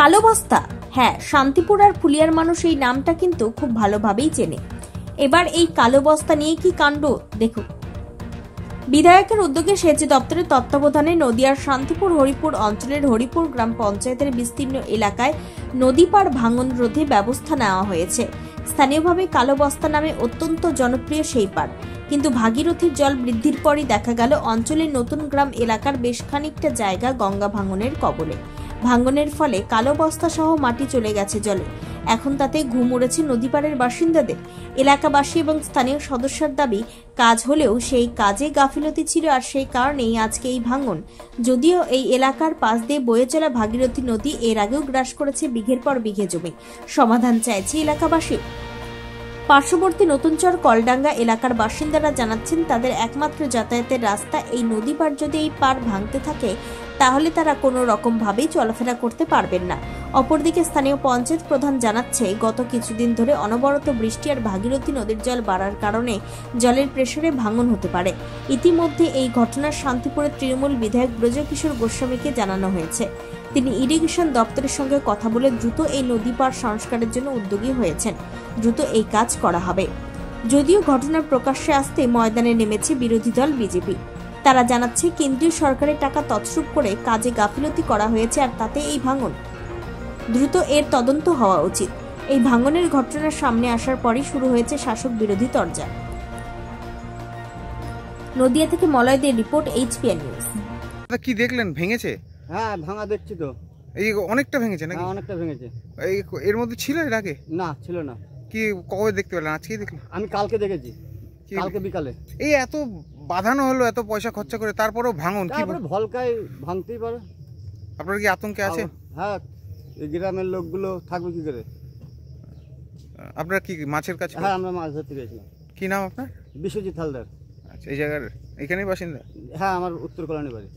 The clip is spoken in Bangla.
কালো বস্তা, হ্যাঁ, শান্তিপুর আর ফুলিয়ার মানুষ এই নামটা কিন্তু খুব ভালোভাবেই চেনে। এবার এই কালো বস্তা নিয়ে কি কাণ্ড দেখুন। বিধায়কের উদ্যোগে সেচ দপ্তরের তত্ত্বাবধানে নদিয়ার শান্তিপুর হরিপুর অঞ্চলের হরিপুর গ্রাম পঞ্চায়েতের বিস্তীর্ণ এলাকায় নদী পার ভাঙন রোধে ব্যবস্থা নেওয়া হয়েছে। স্থানীয়ভাবে কালো বস্তা নামে অত্যন্ত জনপ্রিয় সেই পার, কিন্তু ভাগীরথীর জল বৃদ্ধির পরই দেখা গেল অঞ্চলের নতুন গ্রাম এলাকার বেশ খানিকটা জায়গা গঙ্গা ভাঙনের কবলে। ভাঙনের ফলে কালো বস্তা সহ মাটি চলে গেছে জলে। এখন তাতে ঘুম উড়েছে নদীপাড়ের বাসিন্দাদের। এলাকাবাসী এবং স্থানীয় সদস্যের দাবি, কাজ হলেও সেই কাজে গাফিলতি ছিল, আর সেই কারণেই আজকে এই ভাঙন। যদিও এই এলাকার পাশ দিয়ে বয়ে চলা ভাগীরথী নদী এর আগেও গ্রাস করেছে বিঘের পর বিঘে জমি। সমাধান চাইছে এলাকাবাসী। পার্শ্ববর্তী নতুনচর কলডাঙ্গা এলাকার বাসিন্দারা জানাচ্ছেন, তাদের একমাত্র যাতায়াতের রাস্তা এই নদী পার। যদি এই পার ভাঙতে থাকে তাহলে তারা কোনো রকম ভাবেই চলাফেরা করতে পারবেন না। অপরদিকে স্থানীয় পঞ্চায়েত প্রধান জানাচ্ছে, গত কিছুদিন ধরে অনবরত বৃষ্টি আর ভাগীরথী নদীর জল বাড়ার কারণে জলের প্রেসারে ভাঙন হতে পারে। ইতিমধ্যে এই ঘটনার শান্তিপুরের তৃণমূল বিধায়ক ব্রজকিশোর গোস্বামীকে জানানো হয়েছে। তিনি ইরিগেশন দপ্তরের সঙ্গে কথা বলে দ্রুত এই নদী পার সংস্কারের জন্য উদ্যোগী হয়েছেন। দ্রুত এই কাজ করা হবে। যদিও ঘটনার প্রকাশ্যে আসতে ময়দানে নেমেছে বিরোধী দল বিজেপি। তারা জানাচ্ছে, কেন্দ্রীয় সরকারের টাকা তছরূপ করে কাজে গাফিলতি করা হয়েছে, আর তাতে এই ভাঙন। দ্রুত এর তদন্ত হওয়া উচিত। এই ভাঙনের ঘটনার সামনে আসার পরই শুরু হয়েছে শাসক বিরোধী তরজা। নদিয়া থেকে মলয় দে রিপোর্ট, HPN নিউজ। কি দেখলেন, ভেঙেছে? হ্যাঁ, ভাঙা দেখছি তো। এই অনেকটা ভেঙেছে নাকি? হ্যাঁ, অনেকটা ভেঙেছে। এর মধ্যে ছিল এর আগে? না, ছিল না। কি কবে দেখতে পেলেন? আজকেই দেখলেন? আমি কালকে দেখেছি, কালকে বিকালে। এই এত বাঁধানো হলো, এত পয়সা খরচা করে, তারপরেও ভাঙন? কি ভলকায় ভাঙতেই পারে। আপনার কি আতঙ্কে আছে? হ্যাঁ, এই গ্রামের লোকগুলো থাকবে কি করে? আপনার কি মাছের কাছে? হ্যাঁ, আমরা মাছ ধরতে গেছিলাম। কি নাম আপনার? বিশ্বজিৎ হালদার। আচ্ছা, এই জায়গার এখানেই বাসিন্দা? হ্যাঁ, আমার উত্তর কলোনি বাড়ি।